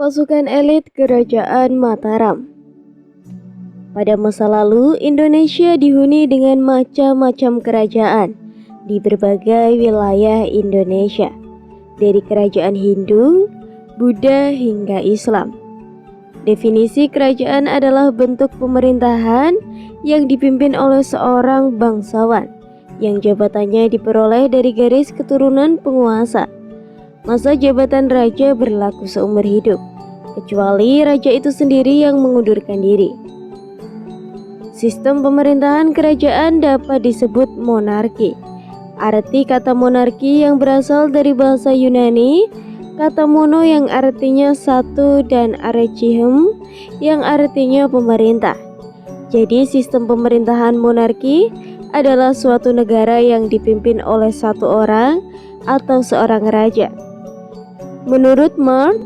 Pasukan elit Kerajaan Mataram. Pada masa lalu, Indonesia dihuni dengan macam-macam kerajaan di berbagai wilayah Indonesia, dari kerajaan Hindu, Buddha hingga Islam. Definisi kerajaan adalah bentuk pemerintahan yang dipimpin oleh seorang bangsawan yang jabatannya diperoleh dari garis keturunan penguasa. Masa jabatan raja berlaku seumur hidup, kecuali raja itu sendiri yang mengundurkan diri. Sistem pemerintahan kerajaan dapat disebut monarki. Arti kata monarki yang berasal dari bahasa Yunani, kata mono yang artinya satu dan archeium yang artinya pemerintah. Jadi sistem pemerintahan monarki adalah suatu negara yang dipimpin oleh satu orang atau seorang raja. Menurut Marx,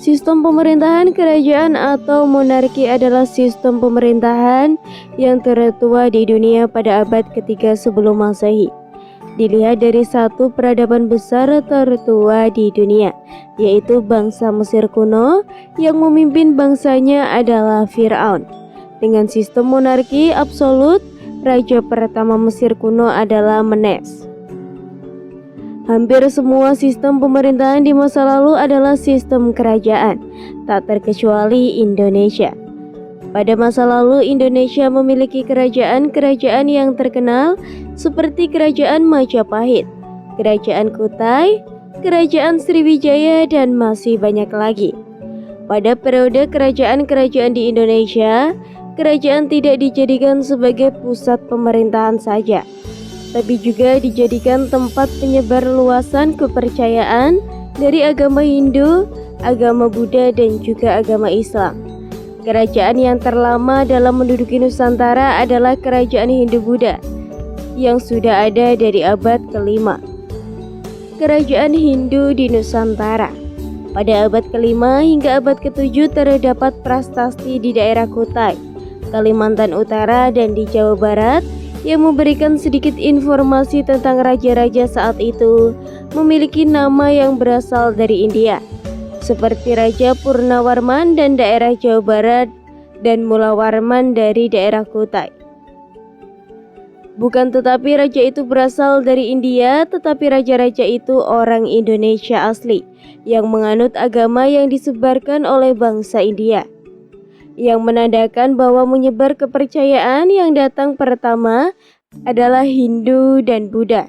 sistem pemerintahan kerajaan atau monarki adalah sistem pemerintahan yang tertua di dunia pada abad ketiga sebelum Masehi. Dilihat dari satu peradaban besar tertua di dunia, yaitu bangsa Mesir kuno yang memimpin bangsanya adalah Firaun. Dengan sistem monarki absolut, raja pertama Mesir kuno adalah Menes. Hampir semua sistem pemerintahan di masa lalu adalah sistem kerajaan, tak terkecuali Indonesia. Pada masa lalu, Indonesia memiliki kerajaan-kerajaan yang terkenal seperti Kerajaan Majapahit, Kerajaan Kutai, Kerajaan Sriwijaya, dan masih banyak lagi. Pada periode kerajaan-kerajaan di Indonesia, kerajaan tidak dijadikan sebagai pusat pemerintahan saja, tapi juga dijadikan tempat penyebar luasan kepercayaan dari agama Hindu, agama Buddha, dan juga agama Islam. Kerajaan yang terlama dalam menduduki Nusantara adalah Kerajaan Hindu-Buddha yang sudah ada dari abad ke-5. Kerajaan Hindu di Nusantara. Pada abad ke-5 hingga abad ke-7 terdapat prasasti di daerah Kutai, Kalimantan Utara, dan di Jawa Barat yang memberikan sedikit informasi tentang raja-raja saat itu memiliki nama yang berasal dari India, seperti Raja Purnawarman dan daerah Jawa Barat dan Mulawarman dari daerah Kutai. Bukan tetapi raja itu berasal dari India, tetapi raja-raja itu orang Indonesia asli yang menganut agama yang disebarkan oleh bangsa India, yang menandakan bahwa menyebar kepercayaan yang datang pertama adalah Hindu dan Buddha.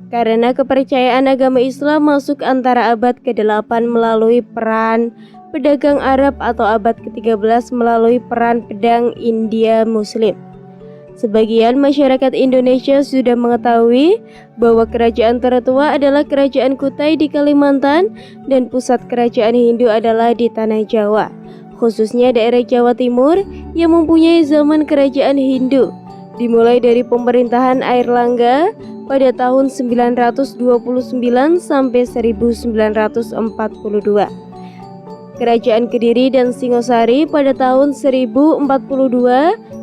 Karena kepercayaan agama Islam masuk antara abad ke-8 melalui peran pedagang Arab atau abad ke-13 melalui peran pedang India Muslim. Sebagian masyarakat Indonesia sudah mengetahui bahwa kerajaan tertua adalah Kerajaan Kutai di Kalimantan dan pusat kerajaan Hindu adalah di Tanah Jawa, khususnya daerah Jawa Timur yang mempunyai zaman kerajaan Hindu, dimulai dari pemerintahan Airlangga pada tahun 929 sampai 1942. Kerajaan Kediri dan Singosari pada tahun 1042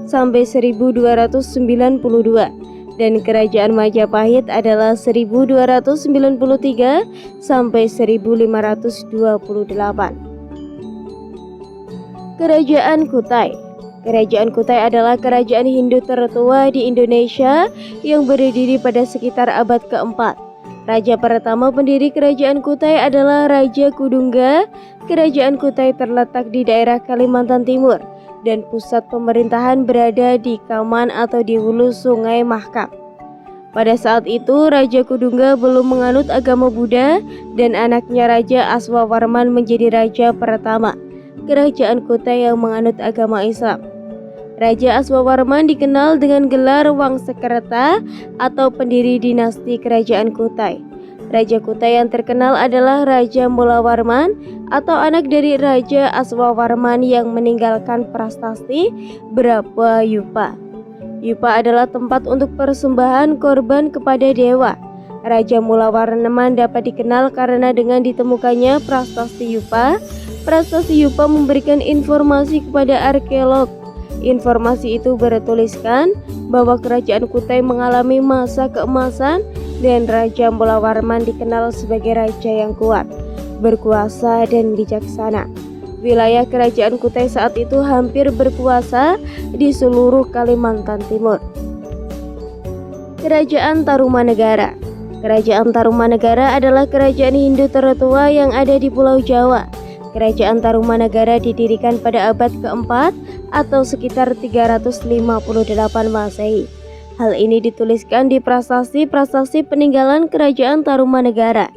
sampai 1292 dan Kerajaan Majapahit adalah 1293 sampai 1528. Kerajaan Kutai. Kerajaan Kutai adalah kerajaan Hindu tertua di Indonesia yang berdiri pada sekitar abad ke-4. Raja pertama pendiri Kerajaan Kutai adalah Raja Kudungga. Kerajaan Kutai terletak di daerah Kalimantan Timur dan pusat pemerintahan berada di Kaman atau di hulu Sungai Mahakam. Pada saat itu Raja Kudungga belum menganut agama Buddha dan anaknya Raja Aswawarman menjadi raja pertama Kerajaan Kutai yang menganut agama Islam. Raja Aswawarman dikenal dengan gelar Wangsakerta atau pendiri dinasti Kerajaan Kutai. Raja Kutai yang terkenal adalah Raja Mulawarman atau anak dari Raja Aswawarman yang meninggalkan prasasti Brahma Yupa. Yupa adalah tempat untuk persembahan korban kepada dewa. Raja Mulawarman dapat dikenal karena dengan ditemukannya prasasti Yupa. Prasasti Yupa memberikan informasi kepada arkeolog. Informasi itu bertuliskan bahwa Kerajaan Kutai mengalami masa keemasan dan Raja Mulawarman dikenal sebagai raja yang kuat, berkuasa, dan bijaksana. Wilayah kerajaan Kutai saat itu hampir berkuasa di seluruh Kalimantan Timur. Kerajaan Tarumanegara. Kerajaan Tarumanegara adalah kerajaan Hindu tertua yang ada di Pulau Jawa. Kerajaan Tarumanegara didirikan pada abad keempat atau sekitar 358 Masehi. Hal ini dituliskan di prasasti-prasasti peninggalan kerajaan Tarumanegara.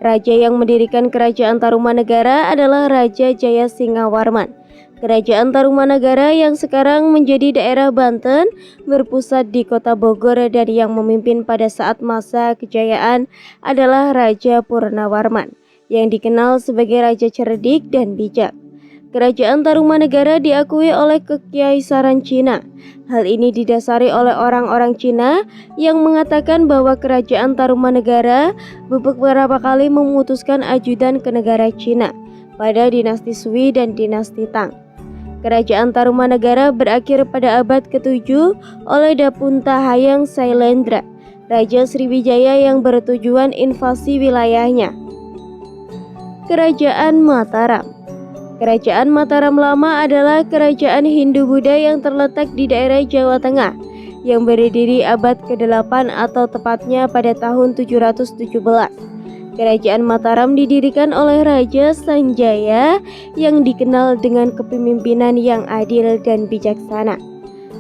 Raja yang mendirikan kerajaan Tarumanegara adalah Raja Jayasingawarman. Kerajaan Tarumanegara yang sekarang menjadi daerah Banten berpusat di kota Bogor dan yang memimpin pada saat masa kejayaan adalah Raja Purnawarman yang dikenal sebagai raja cerdik dan bijak. Kerajaan Tarumanegara diakui oleh Kekaisaran Cina. Hal ini didasari oleh orang-orang Cina yang mengatakan bahwa kerajaan Tarumanegara beberapa kali memutuskan ajudan ke negara Cina pada dinasti Sui dan dinasti Tang. Kerajaan Tarumanegara berakhir pada abad ke-7 oleh Dapunta Hayang Sailendra, Raja Sriwijaya yang bertujuan invasi wilayahnya. Kerajaan Mataram. Kerajaan Mataram Lama adalah kerajaan Hindu-Buddha yang terletak di daerah Jawa Tengah yang berdiri abad ke-8 atau tepatnya pada tahun 717. Kerajaan Mataram didirikan oleh Raja Sanjaya yang dikenal dengan kepemimpinan yang adil dan bijaksana.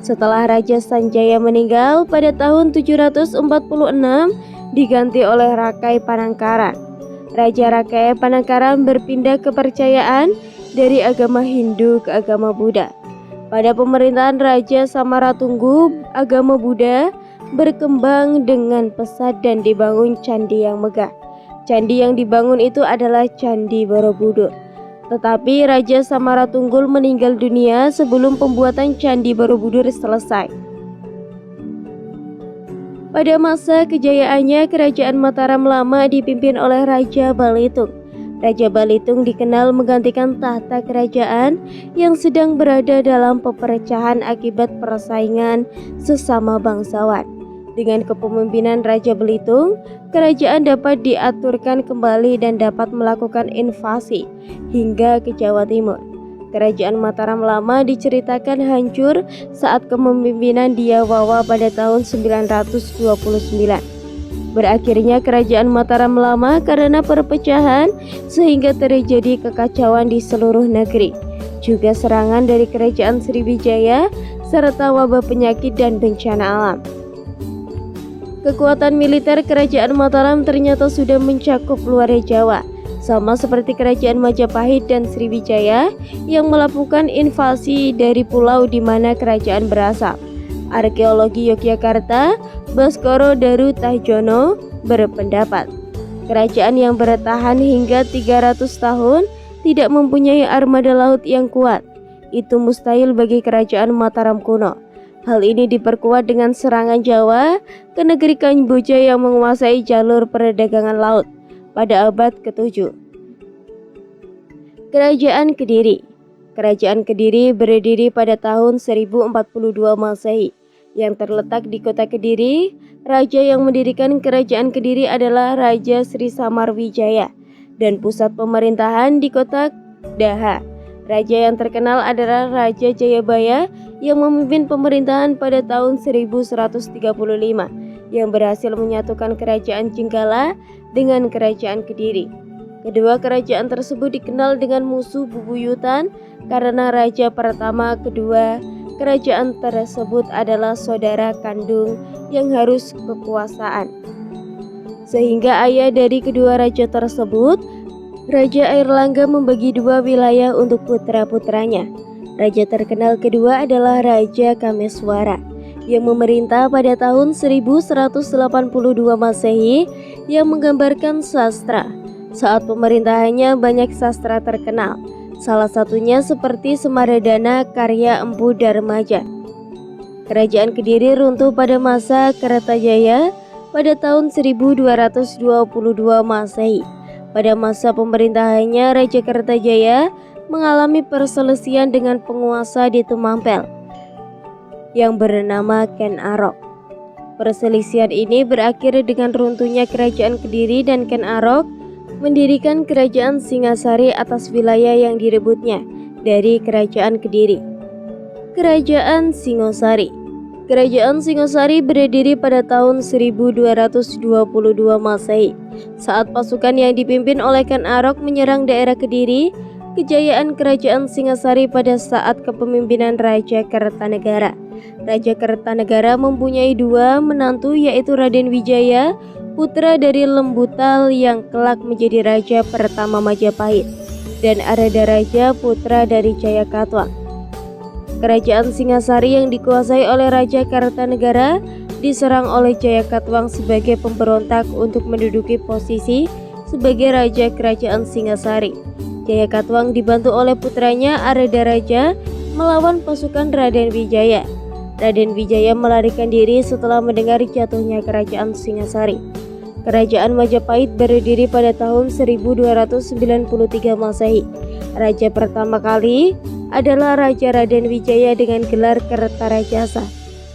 Setelah Raja Sanjaya meninggal pada tahun 746 diganti oleh Rakai Panangkaran. Raja Rakai Panangkaran berpindah kepercayaan dari agama Hindu ke agama Buddha. Pada pemerintahan Raja Samaratunggu, agama Buddha berkembang dengan pesat dan dibangun candi yang megah. Candi yang dibangun itu adalah Candi Borobudur. Tetapi Raja Samaratunggul meninggal dunia sebelum pembuatan Candi Borobudur selesai. Pada masa kejayaannya, kerajaan Mataram Lama dipimpin oleh Raja Balitung. Raja Balitung dikenal menggantikan tahta kerajaan yang sedang berada dalam pepecahan akibat persaingan sesama bangsawan. Dengan kepemimpinan Raja Belitung, kerajaan dapat diaturkan kembali dan dapat melakukan invasi hingga ke Jawa Timur. Kerajaan Mataram Lama diceritakan hancur saat kepemimpinan Diyawawa pada tahun 929. Berakhirnya kerajaan Mataram Lama karena perpecahan sehingga terjadi kekacauan di seluruh negeri. Juga serangan dari kerajaan Sriwijaya serta wabah penyakit dan bencana alam. Kekuatan militer kerajaan Mataram ternyata sudah mencakup luar Jawa, sama seperti kerajaan Majapahit dan Sriwijaya yang melakukan invasi dari pulau di mana kerajaan berasal. Arkeologi Yogyakarta, Baskoro Daru Tahjono berpendapat, kerajaan yang bertahan hingga 300 tahun tidak mempunyai armada laut yang kuat. Itu mustahil bagi kerajaan Mataram kuno. Hal ini diperkuat dengan serangan Jawa ke negeri Kamboja yang menguasai jalur perdagangan laut pada abad ke-7. Kerajaan Kediri. Kerajaan Kediri berdiri pada tahun 1042 Masehi. Yang terletak di kota Kediri, raja yang mendirikan kerajaan Kediri adalah Raja Sri Samarwijaya dan pusat pemerintahan di kota Daha. Raja yang terkenal adalah Raja Jayabaya yang memimpin pemerintahan pada tahun 1135 yang berhasil menyatukan kerajaan Jenggala dengan kerajaan Kediri. Kedua kerajaan tersebut dikenal dengan musuh bebuyutan karena raja pertama kedua kerajaan tersebut adalah saudara kandung yang harus kekuasaan. Sehingga ayah dari kedua raja tersebut, Raja Airlangga, membagi dua wilayah untuk putra-putranya. Raja terkenal kedua adalah Raja Kameswara yang memerintah pada tahun 1182 Masehi yang menggambarkan sastra. Saat pemerintahannya banyak sastra terkenal. Salah satunya seperti Semaradana karya Empu Darmaja. Kerajaan Kediri runtuh pada masa Kertajaya pada tahun 1222 Masehi. Pada masa pemerintahannya Raja Kertajaya mengalami perselisihan dengan penguasa di Tumampel yang bernama Ken Arok. Perselisihan ini berakhir dengan runtuhnya kerajaan Kediri dan Ken Arok mendirikan kerajaan Singasari atas wilayah yang direbutnya dari kerajaan Kediri. Kerajaan Singosari. Kerajaan Singosari berdiri pada tahun 1222 Masehi saat pasukan yang dipimpin oleh Ken Arok menyerang daerah Kediri. Kejayaan kerajaan Singasari pada saat kepemimpinan Raja Kertanegara. Raja Kertanegara mempunyai dua menantu, yaitu Raden Wijaya, putra dari Lembutal yang kelak menjadi raja pertama Majapahit, dan Aradaraja, putra dari Jayakatwang. Kerajaan Singasari yang dikuasai oleh Raja Kertanegara diserang oleh Jayakatwang sebagai pemberontak untuk menduduki posisi sebagai raja kerajaan Singasari. Jayakatwang dibantu oleh putranya Aradaraja melawan pasukan Raden Wijaya. Raden Wijaya melarikan diri setelah mendengar jatuhnya kerajaan Singasari. Kerajaan Majapahit berdiri pada tahun 1293 Masehi. Raja pertama kali adalah Raja Raden Wijaya dengan gelar Kertarajasa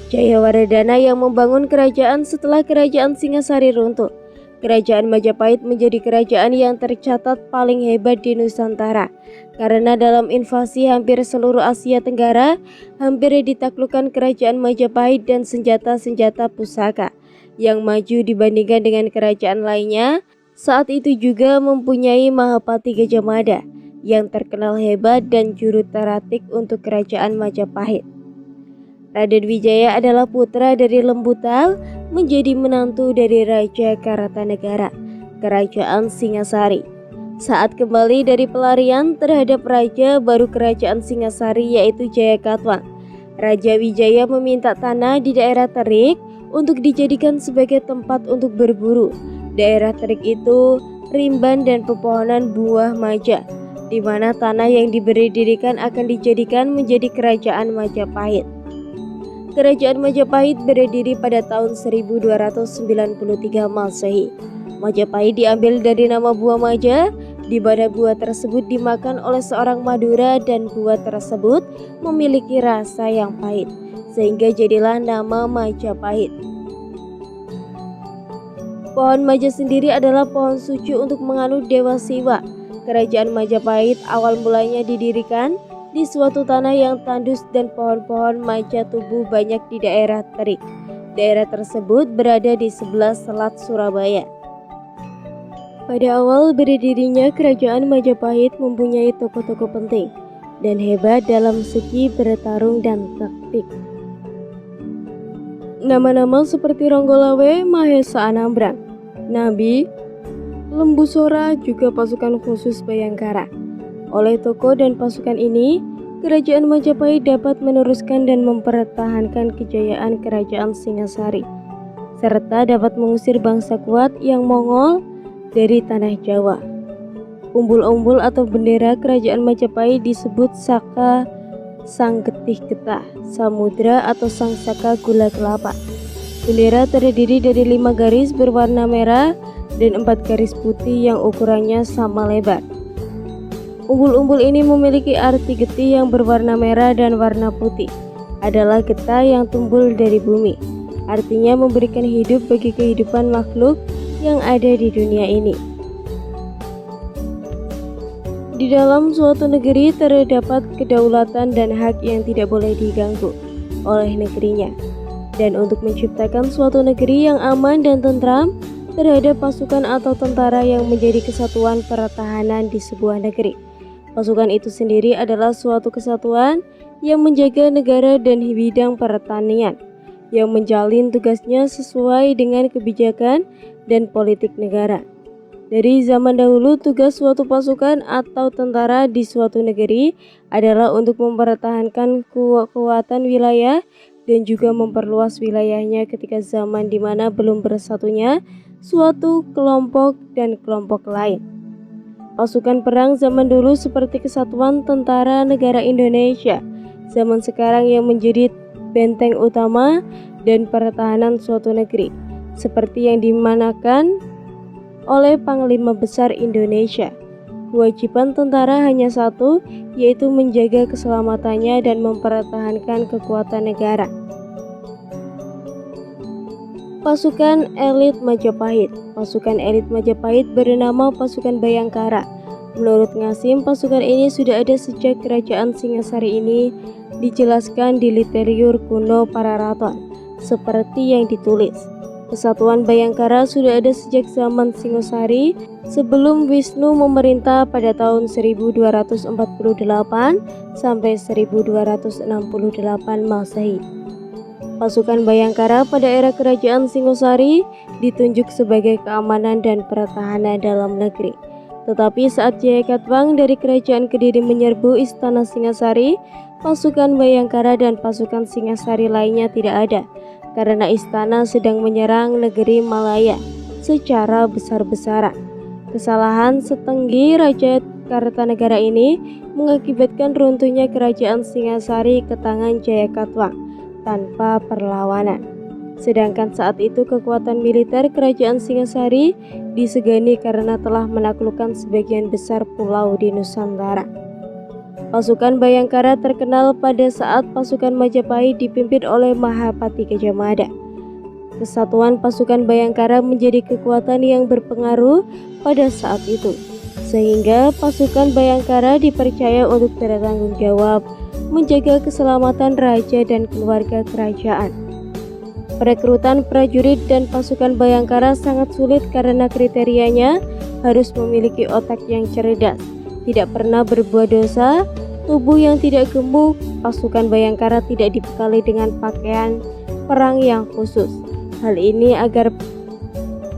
Jayawardana yang membangun kerajaan setelah kerajaan Singasari runtuh. Kerajaan Majapahit menjadi kerajaan yang tercatat paling hebat di Nusantara karena dalam invasi hampir seluruh Asia Tenggara hampir ditaklukkan kerajaan Majapahit dan senjata-senjata pusaka yang maju dibandingkan dengan kerajaan lainnya. Saat itu juga mempunyai Mahapati Gajah Mada yang terkenal hebat dan juru teratik untuk kerajaan Majapahit. Raden Wijaya adalah putra dari Lembutal, menjadi menantu dari Raja Kertanegara, kerajaan Singasari. Saat kembali dari pelarian terhadap raja baru kerajaan Singasari yaitu Jayakatwang, Raja Wijaya meminta tanah di daerah Terik untuk dijadikan sebagai tempat untuk berburu. Daerah Terik itu rimban dan pepohonan buah maja, di mana tanah yang diberi dirikan akan dijadikan menjadi kerajaan Majapahit. Kerajaan Majapahit berdiri pada tahun 1293 Masehi. Majapahit diambil dari nama buah maja, di mana buah tersebut dimakan oleh seorang Madura dan buah tersebut memiliki rasa yang pahit, sehingga jadilah nama Majapahit. Pohon maja sendiri adalah pohon suci untuk menganut Dewa Siwa. Kerajaan Majapahit awal mulanya didirikan di suatu tanah yang tandus dan pohon-pohon maja tumbuh banyak di daerah Terik. Daerah tersebut berada di sebelah selat Surabaya. Pada awal berdirinya kerajaan Majapahit mempunyai tokoh-tokoh penting dan hebat dalam segi bertarung dan taktik. Nama-nama seperti Ronggolawe, Mahesa Anambrang, Nabi, Lembusora, juga pasukan khusus Bayangkara. Oleh tokoh dan pasukan ini, kerajaan Majapahit dapat meneruskan dan mempertahankan kejayaan kerajaan Singasari, serta dapat mengusir bangsa kuat yang Mongol dari tanah Jawa. Umbul-umbul atau bendera kerajaan Majapahit disebut Saka Sang Getih Getah, Samudra atau Sang Saka Gula Kelapa. Bendera terdiri dari 5 garis berwarna merah dan 4 garis putih yang ukurannya sama lebar. Umbul-umbul ini memiliki arti getih yang berwarna merah dan warna putih. Adalah getah yang tumbuh dari bumi. Artinya memberikan hidup bagi kehidupan makhluk yang ada di dunia ini. Di dalam suatu negeri terdapat kedaulatan dan hak yang tidak boleh diganggu oleh negerinya. Dan untuk menciptakan suatu negeri yang aman dan tentram terhadap pasukan atau tentara yang menjadi kesatuan pertahanan di sebuah negeri. Pasukan itu sendiri adalah suatu kesatuan yang menjaga negara dan bidang pertanian, yang menjalin tugasnya sesuai dengan kebijakan dan politik negara. Dari zaman dahulu, tugas suatu pasukan atau tentara di suatu negeri adalah untuk mempertahankan kekuatan wilayah dan juga memperluas wilayahnya ketika zaman di mana belum bersatunya suatu kelompok dan kelompok lain. Pasukan perang zaman dulu seperti Kesatuan Tentara Negara Indonesia, zaman sekarang yang menjadi benteng utama dan pertahanan suatu negeri, seperti yang dimanakan oleh Panglima Besar Indonesia. Kewajiban tentara hanya satu, yaitu menjaga keselamatannya dan mempertahankan kekuatan negara. Pasukan elit Majapahit. Pasukan elit Majapahit bernama pasukan Bhayangkara. Menurut Ngasim, pasukan ini sudah ada sejak kerajaan Singasari ini dijelaskan di literatur kuno Pararaton, seperti yang ditulis. Kesatuan Bhayangkara sudah ada sejak zaman Singosari sebelum Wisnu memerintah pada tahun 1248 sampai 1268 Masehi. Pasukan Bhayangkara pada era kerajaan Singosari ditunjuk sebagai keamanan dan pertahanan dalam negeri. Tetapi saat Jayakatwang dari kerajaan Kediri menyerbu istana Singasari, pasukan Bhayangkara dan pasukan Singasari lainnya tidak ada, karena istana sedang menyerang negeri Malaya secara besar-besaran. Kesalahan setenggi Raja Kartanegara ini mengakibatkan runtuhnya kerajaan Singasari ke tangan Jayakatwang tanpa perlawanan. Sedangkan saat itu kekuatan militer kerajaan Singasari disegani karena telah menaklukkan sebagian besar pulau di Nusantara. Pasukan Bhayangkara terkenal pada saat pasukan Majapahit dipimpin oleh Mahapati Gajah Mada. Kesatuan pasukan Bhayangkara menjadi kekuatan yang berpengaruh pada saat itu, sehingga pasukan Bhayangkara dipercaya untuk bertanggung jawab menjaga keselamatan raja dan keluarga kerajaan. Perekrutan prajurit dan pasukan Bhayangkara sangat sulit karena kriterianya harus memiliki otak yang cerdas, tidak pernah berbuat dosa, tubuh yang tidak gemuk. Pasukan Bhayangkara tidak dibekali dengan pakaian perang yang khusus. Hal ini agar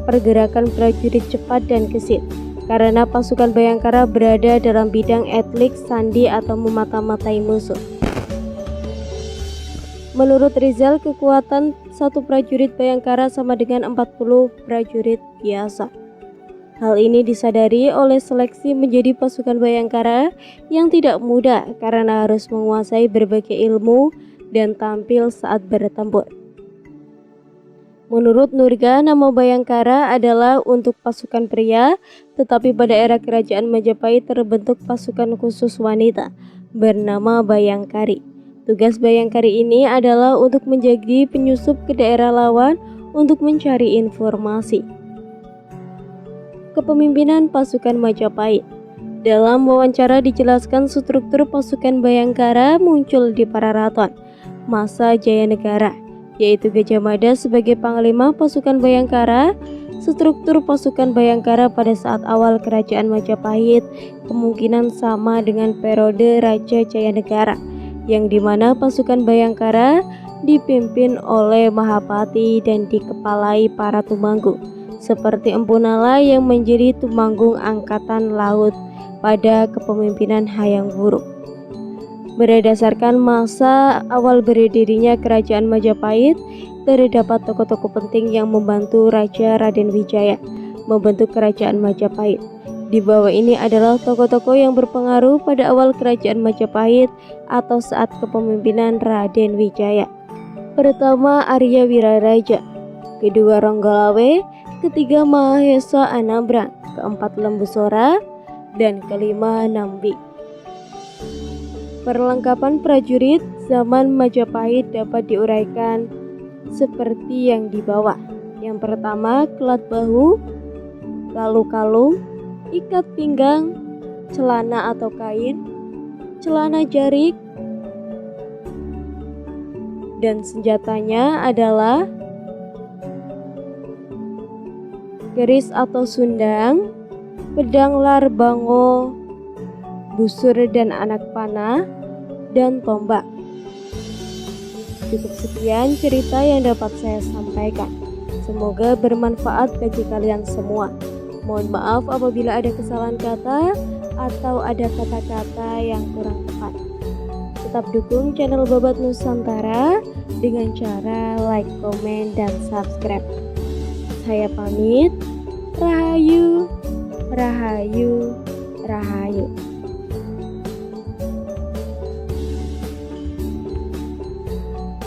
pergerakan prajurit cepat dan gesit, karena pasukan Bhayangkara berada dalam bidang etnik sandi atau memata-matai musuh. Menurut Rizal, kekuatan satu prajurit Bhayangkara sama dengan 40 prajurit biasa. Hal ini disadari oleh seleksi menjadi pasukan Bhayangkara yang tidak mudah karena harus menguasai berbagai ilmu dan tampil saat bertempur. Menurut Nurga, nama Bhayangkara adalah untuk pasukan pria, tetapi pada era kerajaan Majapahit terbentuk pasukan khusus wanita bernama Bhayangkari. Tugas Bhayangkari ini adalah untuk menjadi penyusup ke daerah lawan untuk mencari informasi. Kepemimpinan pasukan Majapahit. Dalam wawancara dijelaskan struktur pasukan Bhayangkara muncul di Pararaton masa Jaya Negara, yaitu Gajah Mada sebagai panglima pasukan Bhayangkara. Struktur pasukan Bhayangkara pada saat awal kerajaan Majapahit kemungkinan sama dengan periode Raja Jaya Negara, yang dimana pasukan Bhayangkara dipimpin oleh Mahapati dan dikepalai para tumanggung, seperti Empu Nala yang menjadi tumanggung angkatan laut pada kepemimpinan Hayam Wuruk. Berdasarkan masa awal berdirinya kerajaan Majapahit, terdapat tokoh-tokoh penting yang membantu Raja Raden Wijaya membentuk kerajaan Majapahit. Di bawah ini adalah tokoh-tokoh yang berpengaruh pada awal kerajaan Majapahit atau saat kepemimpinan Raden Wijaya. Pertama, Arya Wiraraja, kedua Ronggolawe, ketiga Mahesa Anambran, keempat Lembusora, dan kelima Nambi. Perlengkapan prajurit zaman Majapahit dapat diuraikan seperti yang di bawah. Yang pertama, kelat bahu, lalu kalung, ikat pinggang, celana atau kain, celana jarik, dan senjatanya adalah keris atau sundang, pedang larbango, busur dan anak panah, dan tombak. Cukup sekian cerita yang dapat saya sampaikan. Semoga bermanfaat bagi kalian semua. Mohon maaf apabila ada kesalahan kata atau ada kata-kata yang kurang tepat. Tetap dukung channel Babat Nusantara dengan cara like, komen, dan subscribe. Saya pamit. Rahayu, rahayu, rahayu.